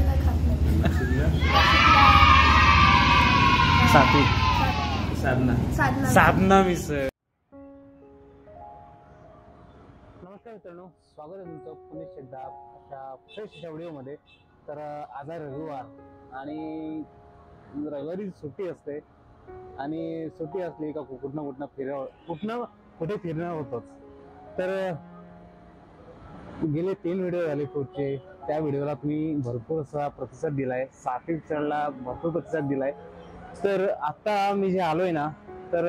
दुसरे काय खात नाही. साधना मिसळ. नमस्कार मित्रांनो, स्वागत आहे तुमचं पुन्हा एकदा अशा फ्रेश व्हिडिओमध्ये. तर आज आहे रविवार आणि रविवारी सुट्टी असते आणि सुट्टी असली का कुठं कुठे फिरणं होतंच. तर गेले 3 व्हिडिओ झाले पुढचे. त्या व्हिडिओला तुम्ही भरपूर असा प्रतिसाद दिलाय, साथी चढला भरपूर प्रतिसाद दिलाय. तर आता मी जे आलोय ना, तर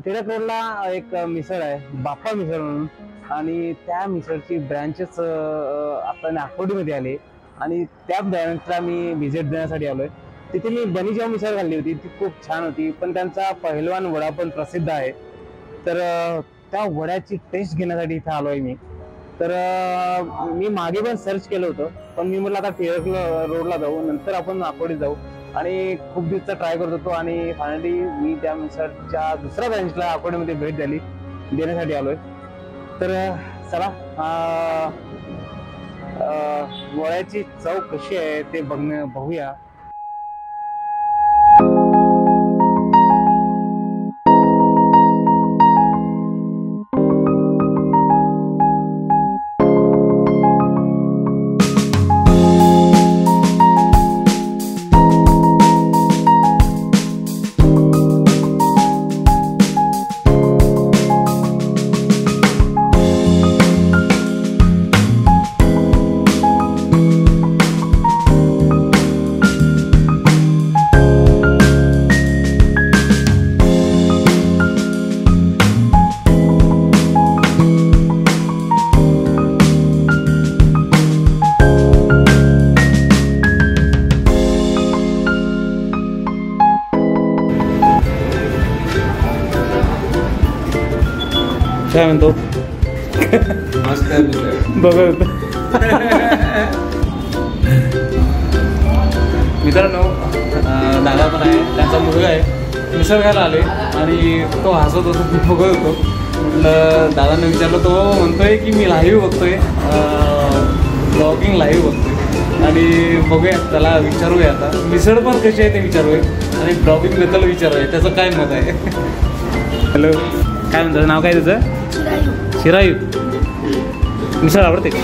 टिळक रोडला एक मिसळ आहे बाप्पा मिसळ म्हणून, आणि त्या मिसळची ब्रँचेस आपण आठवडीमध्ये आले आणि त्या ब्रँचला मी व्हिजिट देण्यासाठी आलोय. तिथे मी बनीच्या मिसळ खाल्ली होती, ती खूप छान होती. पण त्यांचा पहिलवान वडा पण प्रसिद्ध आहे. तर त्या वड्याची टेस्ट घेण्यासाठी इथे आलोय मी. तर मी मागे पण सर्च केलं होतं, पण मी म्हटलं आता टिळक रोडला जाऊ, नंतर आपण आठवडीत जाऊ. आणि खूप दिवसाचा ट्राय करत होतो आणि फायनली मी त्या मिसळच्या दुसऱ्या ब्रँचला आठवड्यामध्ये भेट देण्यासाठी आलोय. तर चला वड्याची चव कशी आहे ते बघूया. काय म्हणतो? मस्त आहे बघत मित्रांनो, दादा पण आहे, त्यांचा मुलगा आहे. मिसळ घ्यायला आले आणि तो हसत होतो, बघत होतो. म्हटलं दादांना विचारलं, तो म्हणतोय की मी लाईव्ह बघतोय, ब्लॉगिंग लाईव्ह बघतोय. आणि बघूया, त्याला विचारूया आता मिसळ पण कशी आहे ते विचारूया आणि ब्लॉगिंगबद्दल विचारूया त्याचं काय मत आहे. हॅलो, काय म्हणतं? नाव काय तुझं? शिरायू. मिसळ आवडते का?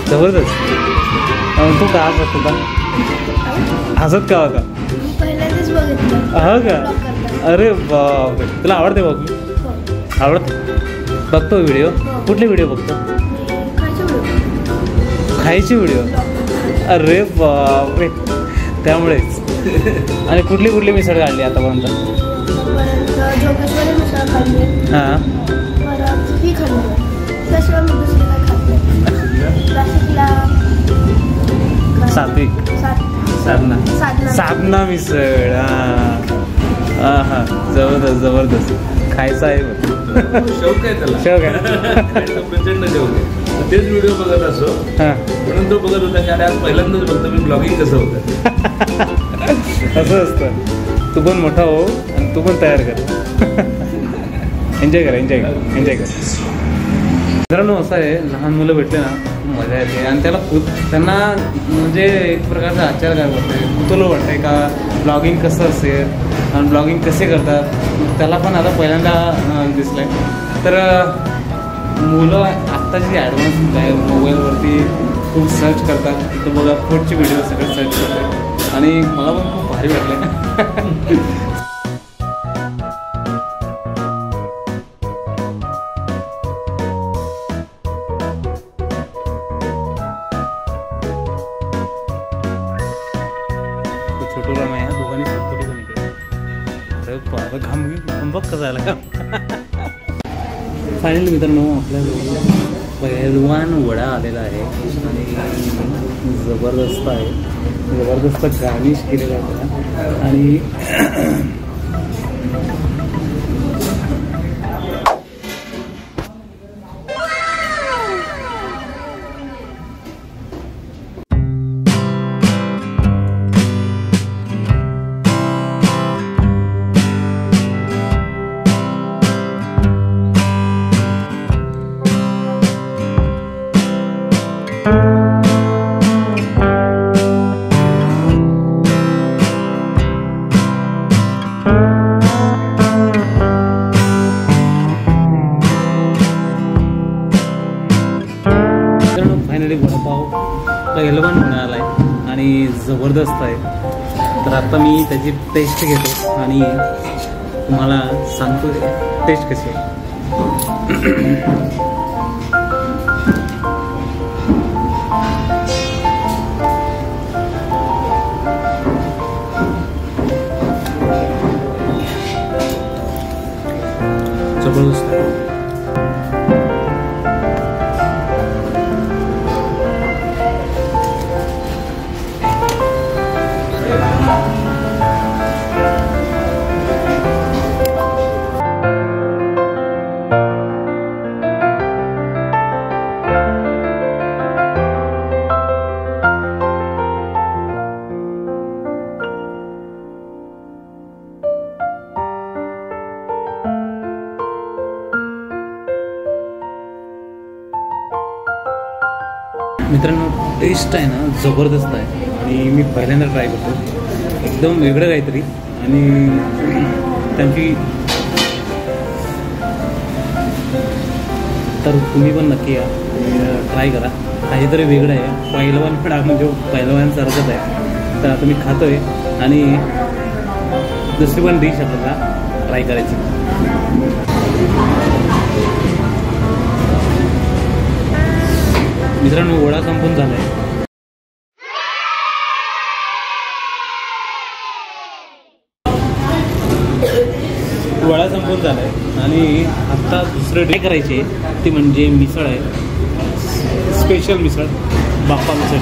जबरदस्त. तू का हसत होता? हसत का होता? हो का? अरे बापरे, तुला आवडते बघ? आवडते? बघतो व्हिडिओ? कुठले व्हिडिओ बघतो? खायची व्हिडिओ? अरे बापरे, त्यामुळेच. आणि कुठली मिसळ काढली आतापर्यंत? हां, साधना मिसळ. हा, जबरदस्त खायचं आहे. शौक आहे त्याला, शौक आहे, प्रचंड शौक आहे. तेच व्हिडिओ बघत असो. म्हणून तो बघत होता की अरे आज पहिल्यांदाच बघतो मी ब्लॉगिंग कसं होतं. असं असतं. तू पण मोठा हो आणि तू पण तयार कर. एन्जॉय कर. मित्रांनो, असं आहे, लहान मुलं भेटले ना मजा येते आणि त्यांना म्हणजे एक प्रकारचा आचार काय वाटतंय, कुतूहल वाटतंय का ब्लॉगिंग कसं असेल आणि ब्लॉगिंग कसे करतात. त्याला पण आता पहिल्यांदा दिसलंय. तर मुलं आत्ताची जी ॲडव्हान्स आहे, मोबाईलवरती खूप सर्च करतात. तर बघा, फूडचे व्हिडिओ सगळे सर्च करतात आणि मला पण खूप भारी वाटलं. छोटू राम आहे, दोघांनी संपत्ती पण इकडे. अरे बाबा, घाम बघ कसं आला का. फायनली मित्रांनो, आपल्या पहिलवान वडा आलेला आहे आणि जबरदस्त आहे. जबरदस्त गार्निश केलेलं आहे त्याला. आणि वडापाव पहिलवान मिळाला आहे आणि जबरदस्त आहे. तर आता मी त्याची टेस्ट घेतो आणि तुम्हाला सांगतो टेस्ट कशी आहे. जबरदस्त आहे. मित्रांनो टेस्ट आहे ना जबरदस्त आहे आणि मी पहिल्यांदा ट्राय करतो. एकदम वेगळं काहीतरी आणि त्यांची तर तुम्ही पण नक्की या ट्राय करा. काहीतरी वेगळं आहे. पहिलवान पण म्हणजे पहिलवानसारखंच आहे. तर आता मी खातो आहे आणि दुसरी पण डिश आपल्याला ट्राय करायची. मित्रांनो वडा संपून झाला आहे. वडा संपून झाला आहे आणि आत्ता दुसरं ट्राय करायची आहे ती म्हणजे मिसळ आहे. स्पेशल मिसळ बाप्पा मिसळ.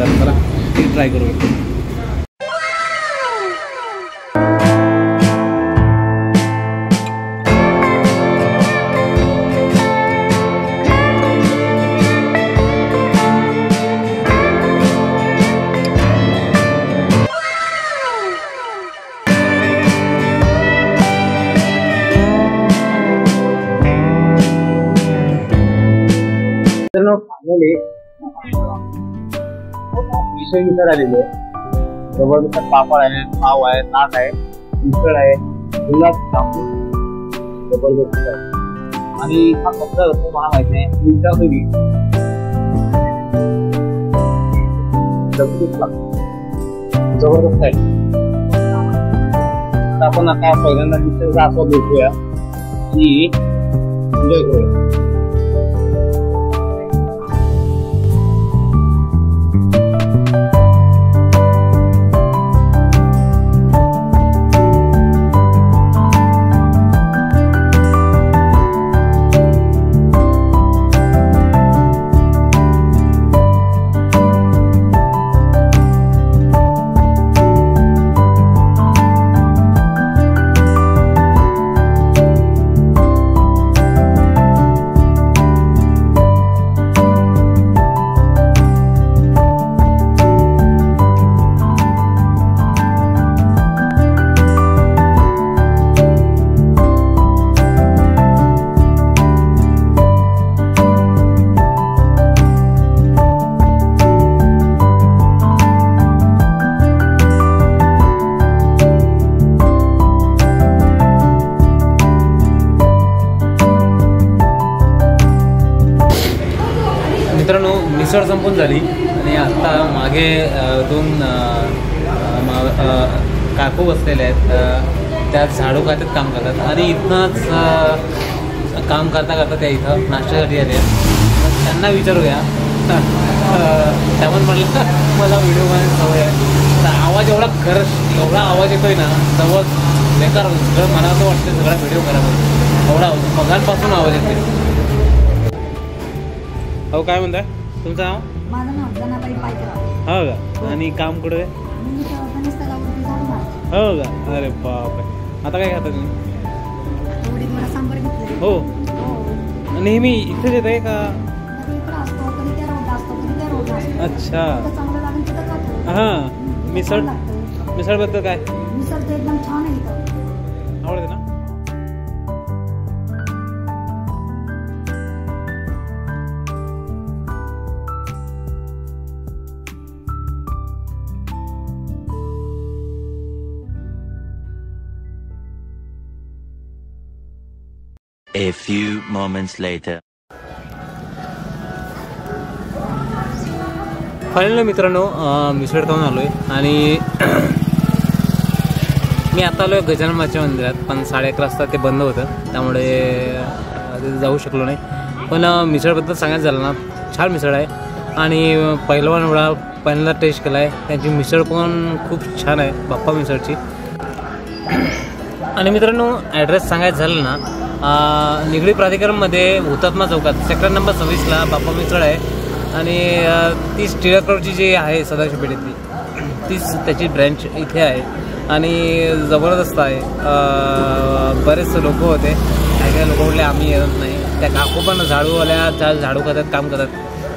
तर मला ती ट्राय करूया. फायनली विषय मिसळ आलेली आहे. जबरदस्त पापड आहे, पाव आहे, ताट आहे, मिसळ आहे, गुलाब जामुन जबरदस्त आहे. आणि हा कसला होतो मला माहित नाही. विचारतो मी जबरदस्त आहे. आपण आता पहिल्यांदा मिसळचा आस्वाद घेतोया आणि एन्जॉय करूया. मित्रांनो मिसळ संपून झाली आणि आता मागे दोन काकू बसलेले आहेत. त्या झाडू खात्यात काम करतात आणि इथनंच काम करता करता त्या इथं नाश्त्यासाठी आल्या. त्यांना विचारूया. त्या पण म्हटलं मला व्हिडिओ बनायची सवय आहे. तर आवाज एवढा आवाज येतोय ना सवय बेकार सगळं मला असं वाटतं सगळा व्हिडिओ करावा. एवढा मगांपासून आवाज येते. हो काय म्हणताय तुमचं नाव? माझं नाव जनाबाई पायकराव. हो का? आणि काम कुठे आहे? हो का? अरे बापरे. आता काय खाता तुम्ही? हो नेहमी इथेच येत आहे का? अच्छा हां. मिसळबद्दल काय मिसळ ते एकदम छान आहे इथं. आवडते ना? A few moments later. Finally मित्रांनो मिसळ खाऊन आलो आहे आणि मी आता आलो आहे गजाननच्या मंदिरात, पण 11:30 वाजता ते बंद होतं, त्यामुळे तिथे जाऊ शकलो नाही. पण मिसळबद्दल सांगायचं झालं ना, छान मिसळ आहे आणि पहिल्यांदा टेस्ट केला आहे. त्यांची मिसळ पण खूप छान आहे, बाप्पा मिसळची. आणि मित्रांनो ॲड्रेस सांगायचं झालं ना, निगडी प्राधिकरणमध्ये हुतात्मा चौकात सेक्टर नंबर 26ला बाप्पा मिसळ आहे आणि तीच टिळक रोडची जी आहे सदाशिव पेठेतली, तीच त्याची ब्रँच इथे आहे आणि जबरदस्त आहे. बरेच लोक होते, काही लोक म्हटले आम्ही येत नाही. त्या काकू पण झाडूवाल्या झाडू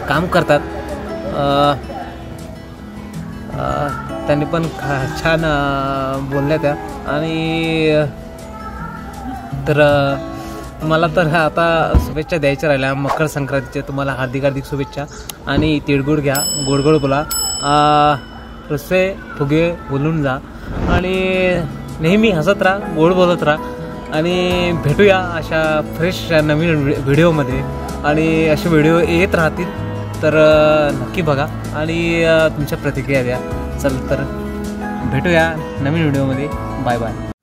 काम करतात. त्यांनी पण छान बोलल्या त्या. आणि तर मला तर आता शुभेच्छा द्यायच्या राहिल्या मकर संक्रांतीच्या. तुम्हाला हार्दिक शुभेच्छा आणि तिळगुळ घ्या, गोड बोला, रस्ते फुगे बोलून जा आणि नेहमी हसत राहा, गोड बोलत राहा आणि भेटूया अशा फ्रेश नवीन व्हिडिओमध्ये. आणि असे व्हिडिओ येत राहतील तर नक्की बघा आणि तुमच्या प्रतिक्रिया द्या. चल तर भेटूया नवीन व्हिडिओमध्ये. Bye bye.